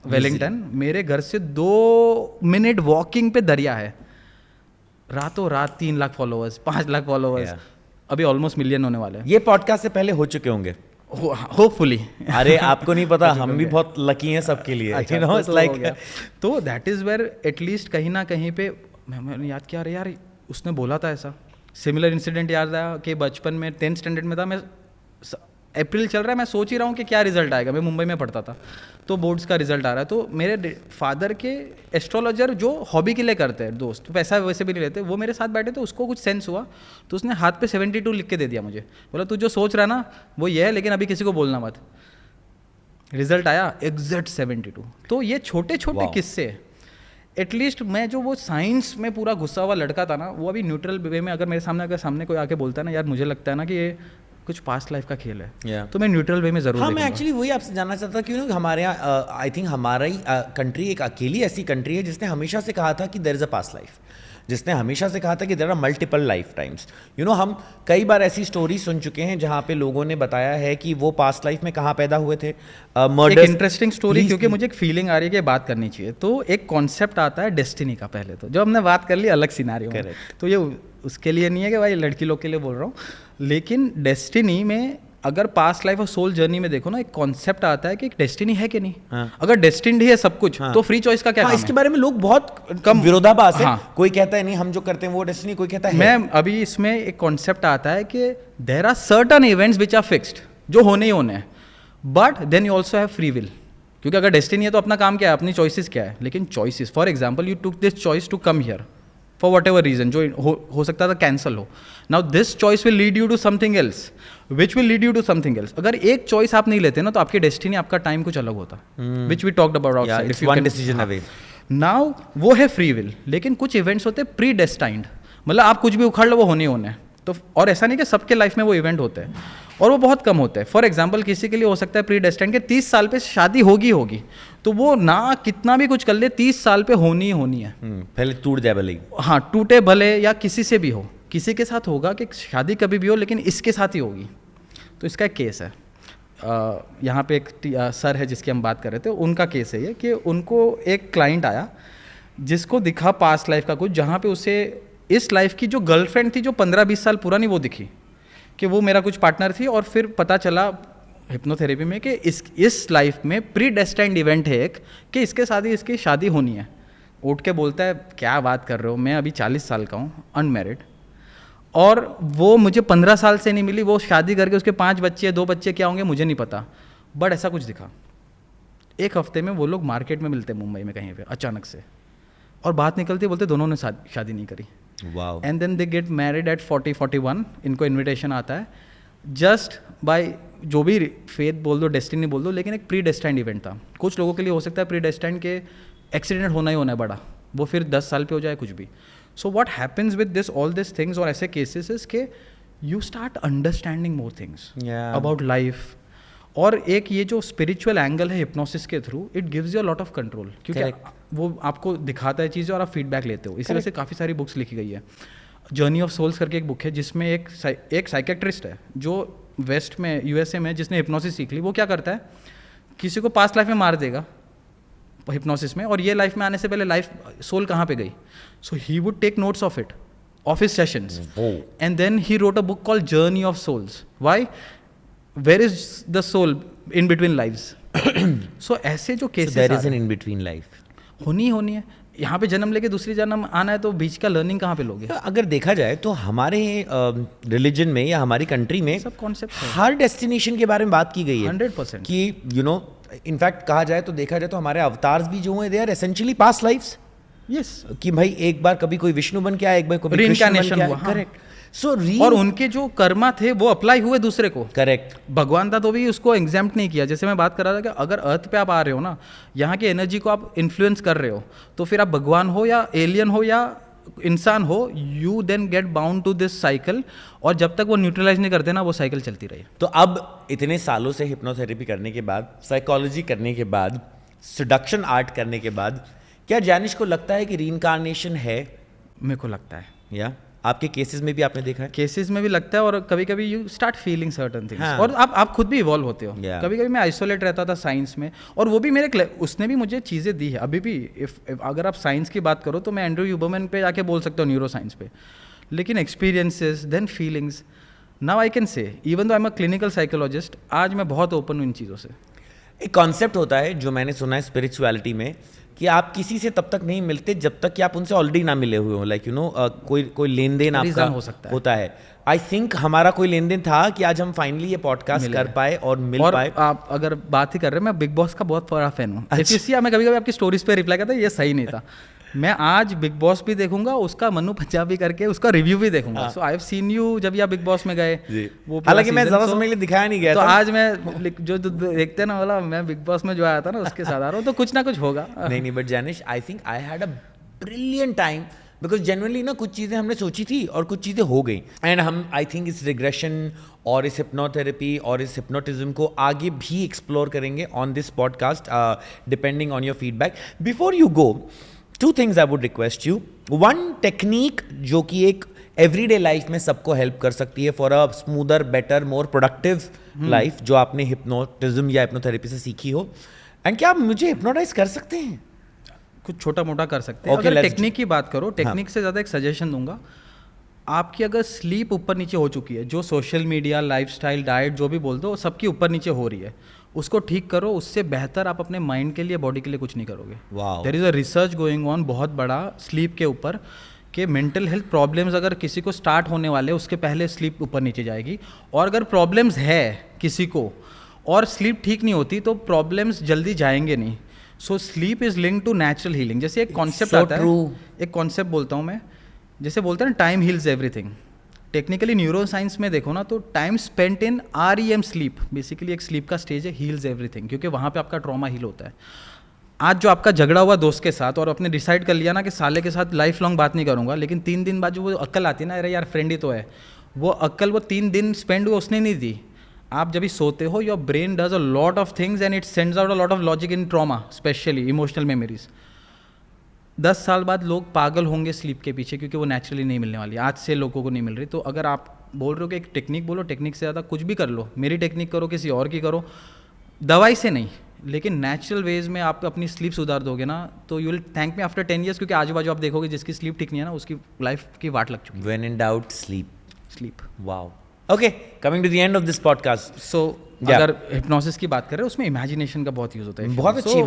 वेलिंगटन, मेरे घर से 2 मिनट वॉकिंग पे दरिया है। रातों रात 3 लाख फॉलोअर्स, 5 लाख फॉलोअर्स, अभी ऑलमोस्ट मिलियन होने वाले हैं। ये पॉडकास्ट से पहले हो चुके होंगे होपफुली। अरे आपको नहीं पता, हम भी बहुत लकी हैं सबके लिए। अच्छा, you know, it's like, तो दैट इज़ वेयर एटलीस्ट कहीं ना कहीं पे मैंने याद किया, अरे यार उसने बोला था ऐसा। सिमिलर इंसिडेंट याद आया कि बचपन में 10th स्टैंडर्ड में था मैं, अप्रैल चल रहा है, मैं सोच ही रहा हूँ कि क्या रिजल्ट आएगा। मैं मुंबई में पढ़ता था, तो बोर्ड्स का रिजल्ट आ रहा है। तो मेरे फादर के एस्ट्रोलॉजर जो हॉबी के लिए करते हैं दोस्त, तो पैसा वैसे भी नहीं लेते, वो मेरे साथ बैठे थे, उसको कुछ सेंस हुआ, तो उसने हाथ पे 72 लिख के दे दिया मुझे। बोला तू जो सोच रहा है ना वो ये है, लेकिन अभी किसी को बोलना मत। रिजल्ट आया एग्जैक्ट 72। तो ये छोटे छोटे किस्से, एटलीस्ट मैं जो वो साइंस में पूरा घुसा हुआ लड़का था ना, वो अभी न्यूट्रल वे में अगर मेरे सामने कोई आके बोलता है ना, यार मुझे लगता है ना कि ये कुछ पास्ट लाइफ का खेल है, तो मैं न्यूट्रल वे में जरूर हाँ, मैं एक्चुअली वही आपसे जानना चाहता क्यों हमारे यहाँ आई थिंक हमारा ही कंट्री एक अकेली ऐसी कंट्री है जिसने हमेशा से कहा था कि there is a past life, जिसने हमेशा से कहा था कि there are multiple life times. हम कई बार ऐसी स्टोरी सुन चुके हैं जहाँ पे लोगों ने बताया है कि वो पास्ट लाइफ में कहाँ पैदा हुए थे। एक इंटरेस्टिंग स्टोरी, क्योंकि मुझे एक फीलिंग आ रही है कि बात करनी चाहिए। तो एक कॉन्सेप्ट आता है डेस्टिनी का, पहले तो जो हमने बात कर ली अलग सिनेरियो में, तो ये उसके लिए नहीं है कि भाई लड़की लोग के लिए बोल रहा हूँ, लेकिन डेस्टिनी में अगर पास्ट लाइफ और सोल जर्नी में देखो ना, एक कॉन्सेप्ट आता है कि एक डेस्टिनी है कि नहीं। अगर डेस्टिन्ड ही है सब कुछ, तो फ्री चॉइस का क्या काम है? इसके बारे में लोग बहुत कम विरोधाभास है। कोई कहता है नहीं हम जो करते हैं वो डेस्टिनी, कोई कहता है। मैं अभी इसमें एक कॉन्सेप्ट आता है कि there are certain events which are fixed, जो होने ही होने हैं, but then you also have free will. क्योंकि अगर डेस्टिनी है तो अपना काम क्या है, अपनी चॉइसेस क्या है. लेकिन choices, for example you took this choice to come here for whatever reason, जो हो सकता था कैंसिल हो. Now this choice will lead you to something else which will lead you to something else. अगर एक choice आप नहीं लेते ना तो आपकी डेस्टिनी, आपका टाइम कुछ अलग होता, which we talked about outside. It's one decision away. Now वो है फ्री विल. लेकिन कुछ इवेंट्स होते हैं प्री डेस्टाइंड, मतलब आप कुछ भी उखाड़ लो वो होने होने हैं. तो और ऐसा नहीं कि सबके लाइफ में वो इवेंट होते हैं, और वो बहुत कम होते हैं. फॉर एग्जाम्पल किसी के लिए हो सकता है प्री डेस्टाइंड के 30 साल पे शादी होगी, तो वो ना कितना भी कुछ कर ले 30 साल पे होनी ही होनी है. पहले टूट जाए भले ही. हाँ, टूटे भले या किसी से भी हो, किसी के साथ होगा कि शादी कभी भी हो, लेकिन इसके साथ ही होगी. तो इसका एक केस है. यहाँ पे एक सर है जिसकी हम बात कर रहे थे, उनका केस है ये कि उनको एक क्लाइंट आया जिसको दिखा पास्ट लाइफ का कुछ, जहाँ पे उसे इस लाइफ की जो गर्लफ्रेंड थी जो 15-20 साल पुरानी वो दिखी कि वो मेरा कुछ पार्टनर थी. और फिर पता चला हिप्नोथेरेपी में कि इस लाइफ में प्री डेस्टाइंड इवेंट है एक, कि इसके साथ ही इसकी शादी होनी है. उठ के बोलता है क्या बात कर रहे हो, मैं अभी 40 साल का हूँ, अनमैरिड, और वो मुझे 15 साल से नहीं मिली, वो शादी करके उसके 5 बच्चे 2 बच्चे क्या होंगे मुझे नहीं पता, बट ऐसा कुछ दिखा. एक हफ्ते में वो लोग मार्केट में मिलते मुंबई में कहीं पे अचानक से, और बात निकलती, बोलते दोनों ने शादी नहीं करी. Wow. And then they get married at 40-41. इनको इनविटेशन आता है जस्ट बाय, जो भी फेथ बोल दो, डेस्टिनी बोल दो, लेकिन एक प्री डेस्टाइंड इवेंट था. कुछ लोगों के लिए हो सकता है प्री डेस्टाइंड के एक्सीडेंट होना ही होना है बड़ा, वो फिर 10 साल पे हो जाए कुछ भी. So what happens with this all this things और ऐसे केसेस इज के you start understanding more things about life. और एक ये जो स्पिरिचुअल एंगल है हिप्नोसिस के through, it gives you a lot of control, क्योंकि वो आपको दिखाता है चीज़ें और आप फीडबैक लेते हो. इसी वजह से काफ़ी सारी बुक्स लिखी गई है. जर्नी ऑफ सोल्स करके एक बुक है जिसमें एक साइकेट्रिस्ट है जो वेस्ट में यूएसए में, जिसने हिप्नोसिस सीख ली. वो क्या करता है, किसी को पास्ट लाइफ में मार देगा हिप्नोसिस में, और ये लाइफ में आने से पहले लाइफ सोल कहाँ पे गई. So he would take notes of it, of his sessions, and then he wrote a book called Journey of Souls. Why, where is the soul in between lives. So ऐसे जो cases there is an in between life होनी है. यहाँ पे जन्म लेके दूसरी जन्म आना है, तो बीच का लर्निंग कहाँ पे लोगे. अगर देखा जाए तो हमारे रिलीजन में या हमारी कंट्री में सब कॉन्सेप्ट हर डेस्टिनेशन के बारे में बात की गई है 100%. कि यू नो, इनफैक्ट कहा जाए तो देखा जाए तो हमारे अवतार्स भी जो हैं they are essentially past lifes. Yes, कि भाई एक बार कभी कोई विष्णु बन के आया, एक बार कभी कृष्ण बन के आया. करेक्ट. सो और उनके जो कर्मा थे वो अप्लाई हुए दूसरे को. करेक्ट. भगवान था तो भी उसको एग्जाम्प्ट नहीं किया. जैसे मैं बात कर रहा था कि अगर अर्थ पे आप आ रहे हो ना, यहाँ की एनर्जी को आप इन्फ्लुएंस कर रहे हो, तो फिर आप भगवान हो या एलियन हो या इंसान हो, you then get bound to this cycle. और जब तक वो न्यूट्रलाइज नहीं करते ना, वो साइकिल चलती रही. तो अब इतने सालों से हिप्नोथेरेपी करने के बाद, साइकोलॉजी करने के बाद, सडक्शन आर्ट करने के बाद, क्या जैनिश को लगता है कि रीइंकार्नेशन है? मेरे को लगता है. या आपके केसेस में भी आपने देखा है? केसेस में भी लगता है, और कभी कभी you start feeling certain things. और आप खुद भी इवॉल्व होते हो. कभी कभी मैं आइसोलेट रहता था साइंस में, और वो भी मेरे उसने भी मुझे चीज़ें दी है. अभी भी अगर आप साइंस की बात करो तो मैं एंड्रू ह्यूबरमैन पे जाके बोल सकता हूँ, न्यूरो साइंस पे. लेकिन experiences then feelings, now I can say, even though I am a clinical psychologist, आज मैं बहुत ओपन हूँ इन चीज़ों से. एक कॉन्सेप्ट होता है जो मैंने सुना है स्पिरिचुअलिटी में, कि आप किसी से तब तक नहीं मिलते जब तक कि आप उनसे ऑलरेडी ना मिले हुए हो. लाइक यू नो, कोई लेन देन आपका हो सकता होता है. आई थिंक हमारा कोई लेन देन था कि आज हम फाइनली ये पॉडकास्ट कर पाए और मिल पाए. आप अगर बात ही कर रहे हैं, मैं बिग बॉस का बहुत बड़ा फैन हूँ. मैं कभी कभी आपकी स्टोरीज पे रिप्लाई करता, ये सही नहीं था. मैं आज बिग बॉस भी देखूंगा, उसका मनु पंजाबी करके उसका रिव्यू भी देखूंगा. सो आई हैव सीन यू जब आप बिग बॉस में गए, वो हालांकि मैं ज़्यादा समय के लिए दिखाया नहीं गया तो था. आज मैं जो देखते ना वाला, मैं बिग बॉस में जो आया था ना उसके साथ आ रहा हूँ, तो कुछ ना कुछ होगा. नहीं, but Jainish, I think I had a brilliant time, because genuinely ना कुछ चीज़ें हमने सोची थी और कुछ चीज़ें हो गई. एंड हम आई थिंक इस रिग्रेशन और इस हिप्नोथेरेपी और इस हिप्नोटिज्म को आगे भी एक्सप्लोर करेंगे on this podcast, depending on your feedback. Before you go, two things I would request you. One technique जो कि एक everyday life में सबको help कर सकती है for a smoother, better, more productive life, जो आपने hypnotism या hypnotherapy से सीखी हो. And क्या आप मुझे hypnotize कर सकते हैं? कुछ छोटा मोटा कर सकते हैं. अगर टेक्निक की बात करो, टेक्निक से ज़्यादा एक सजेशन दूंगा. आपकी अगर स्लीप ऊपर नीचे हो चुकी है, जो सोशल मीडिया, लाइफस्टाइल, डाइट जो भी बोल दो, सबकी ऊपर नीचे हो रही है, उसको ठीक करो. उससे बेहतर आप अपने माइंड के लिए, बॉडी के लिए कुछ नहीं करोगे. There is a research going on बहुत बड़ा स्लीप के ऊपर, कि मेंटल हेल्थ प्रॉब्लम्स अगर किसी को स्टार्ट होने वाले, उसके पहले स्लीप ऊपर नीचे जाएगी. और अगर प्रॉब्लम्स है किसी को और स्लीप ठीक नहीं होती तो प्रॉब्लम्स जल्दी जाएंगे नहीं. So sleep is link to natural healing. जैसे एक कॉन्सेप्ट so आता है, true. एक कॉन्सेप्ट बोलता हूँ मैं, जैसे बोलते हैं ना time heals everything. Technically neuro science में देखो ना तो time spent in REM sleep, basically एक स्लीप का स्टेज है, हील्स एवरीथिंग, क्योंकि वहाँ पे आपका ट्रॉमा हील होता है. आज जो आपका झगड़ा हुआ दोस्त के साथ और आपने डिसाइड कर लिया ना कि साले के साथ लाइफ लॉन्ग बात नहीं करूंगा, लेकिन 3 दिन बाद जो वो अक्ल आती है ना, अरे यार फ्रेंड ही तो है, वो अक्ल वो 3 दिन स्पेंड हुआ उसने नहीं दी. आप जब भी सोते हो your brain does a lot of things and it sends out a lot of logic in trauma, specially emotional memories. 10 साल बाद लोग पागल होंगे स्लीप के पीछे, क्योंकि वो नेचुरली नहीं मिलने वाली, आज से लोगों को नहीं मिल रही. तो अगर आप बोल रहे हो कि एक टेक्निक बोलो, टेक्निक से ज़्यादा कुछ भी कर लो, मेरी टेक्निक करो, किसी और की करो, दवाई से नहीं, लेकिन नेचुरल वेज में आप अपनी स्लीप सुधार दोगे ना, तो you will thank me after 10 years, क्योंकि आजू बाजू आप देखोगे जिसकी स्लीप ठीक नहीं है ना, उसकी लाइफ की वाट लग चुकी When in doubt, sleep. है. Sleep. Wow. Okay, coming to the end of this podcast. So Yeah. अगर हिप्नोसिस की बात कर रहे हैं उसमें इमेजिनेशन का बहुत यूज होता है. बहुत अच्छी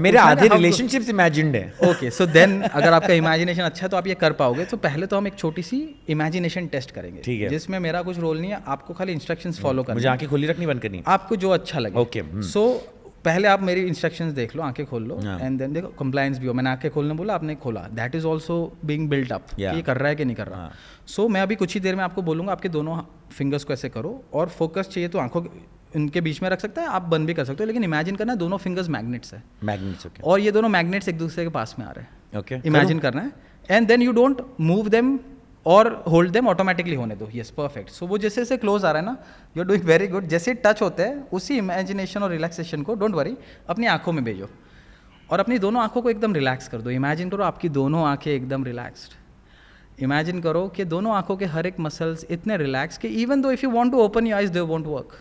मेरे आधे रिलेशनशिप्स इमेजिन्ड है. ओके, सो देन अगर आपका इमेजिनेशन अच्छा है तो आप ये कर पाओगे. तो पहले तो हम एक छोटी सी इमेजिनेशन टेस्ट करेंगे, ठीक है, जिसमें मेरा कुछ रोल नहीं है, आपको खाली इंस्ट्रक्शंस फॉलो करना. मुझे आंखें खुली रखनी, बंद करनी. आपको जो अच्छा लगे. ओके. सो पहले आप मेरी इंस्ट्रक्शंस देख लो, आंखें खोल लो, हाँ. एंड देन देखो कंप्लायंस भी हो. मैंने आंखें खोलने बोला, आपने खोला, that is also being built up, कि ये कर रहा है कि नहीं कर रहा. सो मैं अभी कुछ ही देर में आपको बोलूँगा, आपके दोनों फिंगर्स को ऐसे करो, और फोकस चाहिए तो आंखों इनके बीच में रख सकते हैं, आप बंद भी कर सकते हो, लेकिन इमेजिन करना है दोनों फिंगर्स मैग्नेट्स है. मैग्नेट्स. ओके. और ये दोनों मैग्नेट्स एक दूसरे के पास में आ रहे हैं. ओके. इमेजिन करना है, and then you don't move them और होल्ड देम, ऑटोमेटिकली होने दो. Yes, perfect. सो वो जैसे जैसे क्लोज आ रहा है ना, you are doing very good. जैसे टच होते हैं उसी इमेजिनेशन और रिलैक्सेशन को, डोंट वरी, अपनी आंखों में भेजो और अपनी दोनों आंखों को एकदम रिलैक्स कर दो. इमेजिन करो आपकी दोनों आंखें एकदम रिलैक्स्ड. इमेजिन करो कि दोनों आंखों के हर एक मसल्स इतने रिलैक्स कि even though if you want to open your eyes they won't work.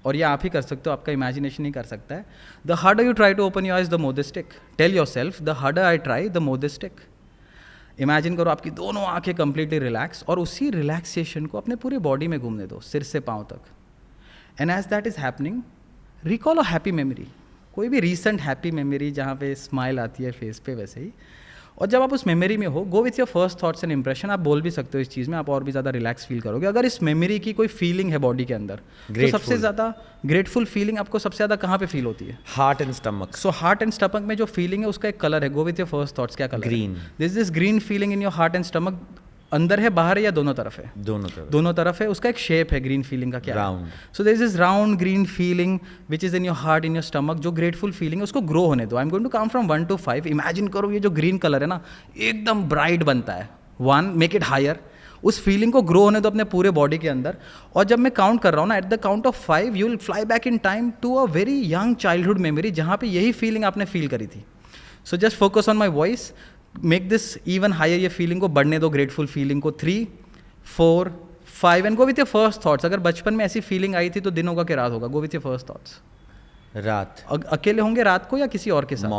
और ये आप ही कर सकते हो, आपका इमेजिनेशन नहीं कर सकता है. The harder you try to open your eyes the more they stick. Tell your self the harder I try the more they stick. Imagine करो आपकी दोनों आंखें कंप्लीटली रिलैक्स, और उसी रिलैक्सेशन को अपने पूरी बॉडी में घूमने दो, सिर से पाँव तक. And as that is happening, recall a happy memory, कोई भी रीसेंट हैप्पी मेमोरी जहाँ पे स्माइल आती है फेस पे, वैसे ही. और जब आप उस मेमोरी में हो, गो with your first thoughts and impression. आप बोल भी सकते हो इस चीज़ में, आप और भी ज़्यादा रिलैक्स फील करोगे. अगर इस मेमोरी की कोई फीलिंग है बॉडी के अंदर, तो सबसे ज़्यादा ग्रेटफुल फीलिंग आपको सबसे ज़्यादा कहाँ पे फील होती है? Heart and stomach. So heart and stomach में जो फीलिंग है उसका एक कलर है. Go with your first thoughts, क्या colour? Green. This green feeling in your heart and stomach. अंदर है, बाहर है, या दोनों तरफ है? दोनों तरफ. दोनों तरफ है. उसका एक शेप है ग्रीन फीलिंग का, क्या? Round. So there is this round green feeling which is in your heart, in your stomach. जो ग्रेटफुल फीलिंग है उसको ग्रो होने दो. I am going to count from 1 to 5. Imagine करो ये जो ग्रीन कलर है ना, एकदम ब्राइट बनता है. 1, मेक इट हायर. उस फीलिंग को ग्रो होने दो अपने पूरे बॉडी के अंदर. और जब मैं काउंट कर रहा हूँ ना, at the count of 5 you will fly back in time to a very young childhood memory, जहाँ पे यही फीलिंग आपने फील करी थी. So just focus on my voice, make this even higher. ये फीलिंग को बढ़ने दो, ग्रेटफुल फीलिंग को. 3, 4, 5 and go with your first thoughts. अगर बचपन में ऐसी फीलिंग आई थी तो दिन होगा कि रात होगा? गो विथ योर फर्स्ट थॉट्स. रात. अकेले होंगे रात को या किसी और के साथ?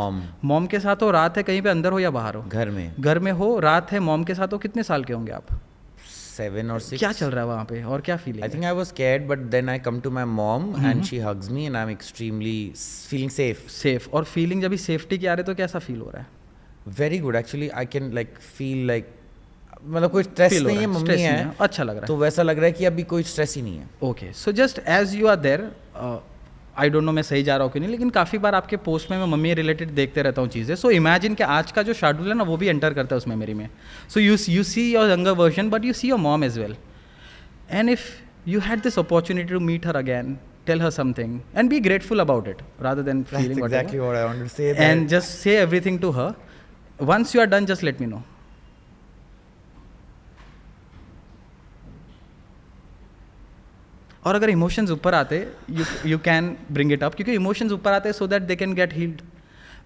मॉम के साथ हो. रात है, कहीं पे अंदर हो या बाहर हो? घर में. घर में हो, रात है, मॉम के साथ हो. कितने साल के होंगे आप? 7 or 6. क्या चल रहा है वहाँ पे और क्या feeling? I think I was scared, but then I come to my mom and she hugs me and I'm extremely feeling safe. Safe. और फीलिंग जब भी सेफ्टी की आ रही है तो कैसा फील हो रहा है? Very good actually. I can like feel like मतलब कोई स्ट्रेस नहीं है, मम्मी है, अच्छा लग रहा है. तो वैसा लग रहा है कि अभी कोई स्ट्रेस ही नहीं है. Okay, so just as you are there, I don't know मैं सही जा रहा हूँ कि नहीं, लेकिन काफ़ी बार आपके पोस्ट में मैं मम्मी रिलेटेड देखते रहता हूँ चीज़ें. सो इमेजिन कि आज का जो शेड्यूल है ना, वो भी एंटर करता है उस मेमोरी में. So you see your younger version, but you see your mom as well. And if you had this opportunity to meet her again, tell her something and be grateful about it rather than feeling That's exactly what I wanted to say. And just say everything to her. Once you are done, just let me know. और अगर emotions ऊपर आते, you can bring it up, क्योंकि emotions ऊपर आते हैं so that they can get healed.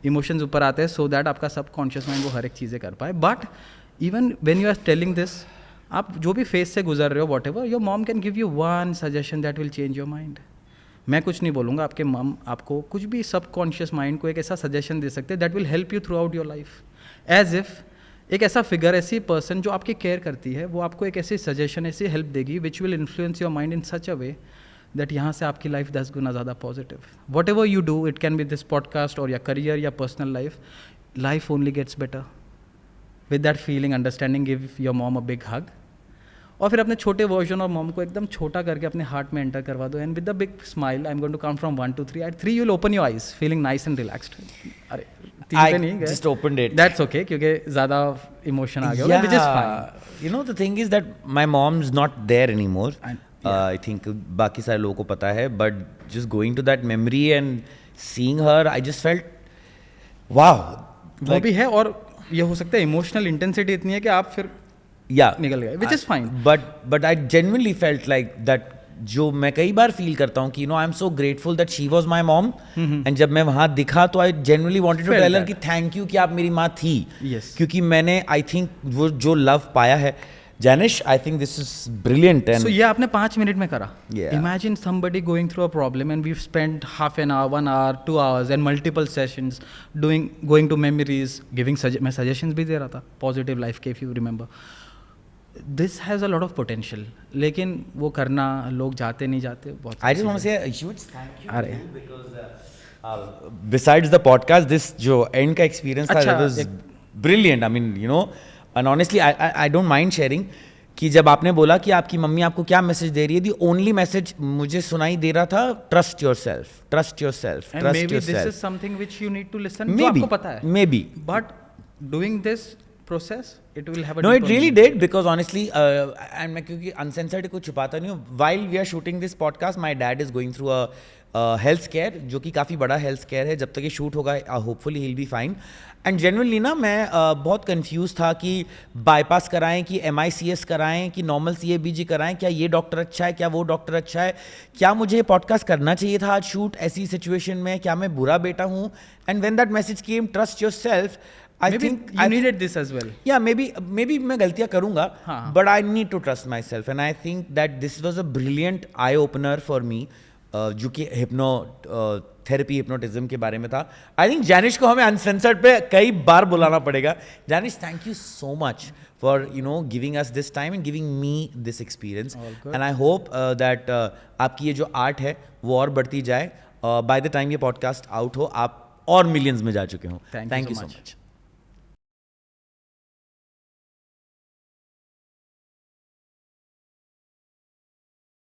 Emotions ऊपर आते हैं सो दैट आपका सबकॉन्शियस माइंड वो हर एक चीज़ें कर पाए. But even when you are telling this, आप जो भी फेस से गुजर रहे हो, whatever, your mom can give you one suggestion that will change your mind. मैं कुछ नहीं बोलूँगा, आपके मम आपको कुछ भी सबकॉन्शियस माइंड को एक ऐसा सजेशन दे सकते हैं that will help you throughout your life. As if एक ऐसा फिगर, ऐसी पर्सन जो आपकी केयर करती है, वो आपको एक ऐसी सजेशन, ऐसी हेल्प देगी which will influence your mind in such a way that यहाँ से आपकी लाइफ 10 गुना ज़्यादा positive. Whatever you do, it can be this podcast और या करियर या personal life, life only gets better with that feeling, understanding. Give your mom a big hug. और फिर अपने छोटे वर्जन ऑफ मॉम को एकदम छोटा करके अपने हार्ट में एंटर करवा दो and with the big smile I am going to count from 1 to 3 at 3 you will open your eyes feeling nice and relaxed. अरे 3 पे नहीं गए, just opened it. That's okay क्योंकि ज़्यादा इमोशन आ गया होगा, which is fine. You know, the thing is that my mom's not there anymore. I think बाकी सारे लोगों को पता है, but just going to that memory and seeing her, I just felt, wow. वो भी है और ये हो सकता है इमोशनल इंटेंसिटी इतनी है कि आप फिर Yeah. निकल गए, which is fine. But I genuinely felt like that. जो मैं कई बार फील करता हूँ कि I am so grateful that she was my mom, and जब मैं वहाँ दिखा तो I genuinely wanted to Felt tell her that. कि थैंक यू कि आप मेरी माँ थी. Yes. क्योंकि मैंने आई थिंक वो जो लव पाया है Jainish, I think this is brilliant. And So ये आपने 5 मिनट में करा. Yeah. Imagine somebody going through a problem and we've spent half an hour, 1 hour, 2 hours and multiple sessions going to memories, मैं suggestions भी दे रहा था positive life के, if you remember. This has a lot of potential. लेकिन वो करना, लोग जाते नहीं जाते बहुत. I just want to say a huge thank you to अरे. you because besides the podcast, this जो end का experience था, अच्छा, that was brilliant. I mean, you know, and honestly, I don't mind sharing कि जब आपने बोला कि आपकी मम्मी आपको क्या मैसेज दे रही है, the only message मुझे सुनाई दे रहा था, trust yourself, trust yourself, And trust maybe yourself. this is something which you need to listen. जो Maybe, आपको पता है. maybe. But doing this process, it will have a No, it deeper really meaning. did because honestly, and मैं क्योंकि uncensored को छुपाता नहीं हूँ. While we are shooting this podcast, my dad is going through a health scare, जो कि काफ़ी बड़ा health scare है. जब तक ये shoot होगा, hopefully he'll be fine. And genuinely ना मैं बहुत confused था कि bypass कराएं, कि MICS कराएं, कि normal CABG कराएं, क्या ये डॉक्टर अच्छा है, क्या वो डॉक्टर अच्छा है, क्या मुझे ये podcast करना चाहिए था आज shoot ऐसी situation में, क्या मैं बुरा बेटा हूँ. And when that message came, trust yourself, I Maybe think you needed this as well. Yeah, maybe मैं गलतियाँ करूँगा, हाँ. but I need to trust myself, and I think that this was a brilliant eye opener for me, जो कि hypnotherapy, hypnotism के बारे में था. I think Janish को हमें uncensored पे कई बार बुलाना पड़ेगा. Janish, thank you so much for giving us this time and giving me this experience. All good. And I hope that आपकी ये जो art है वो और बढ़ती जाए. By the time ये podcast out हो, आप और millions में जा चुके हो. Thank you so so much. much.